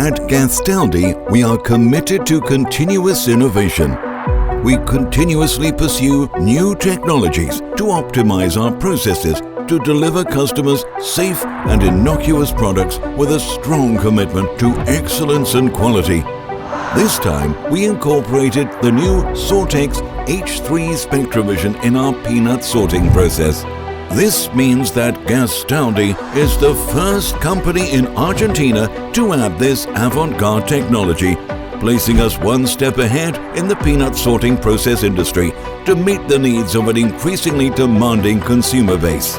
At Gastaldi, we are committed to continuous innovation. We continuously pursue new technologies to optimize our processes to deliver customers safe and innocuous products with a strong commitment to excellence and quality. This time, we incorporated the new Sortex H3 Spectrovision in our peanut sorting process. This means that Gastaldi is the first company in Argentina to add this avant-garde technology, placing us one step ahead in the peanut sorting process industry to meet the needs of an increasingly demanding consumer base.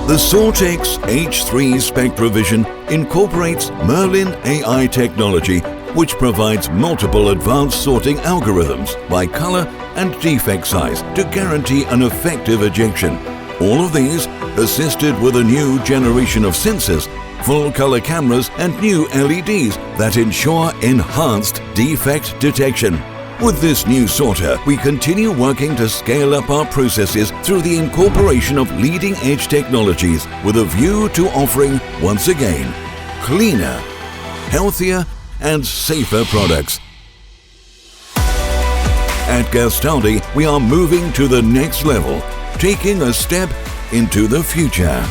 The Sortex H3 Spectrovision incorporates Merlin AI technology, which provides multiple advanced sorting algorithms by color and defect size to guarantee an effective ejection. All of these assisted with a new generation of sensors, full color cameras and new LEDs that ensure enhanced defect detection. With this new sorter, we continue working to scale up our processes through the incorporation of leading-edge technologies with a view to offering, once again, cleaner, healthier and safer products. At Gastaldi, we are moving to the next level, taking a step into the future.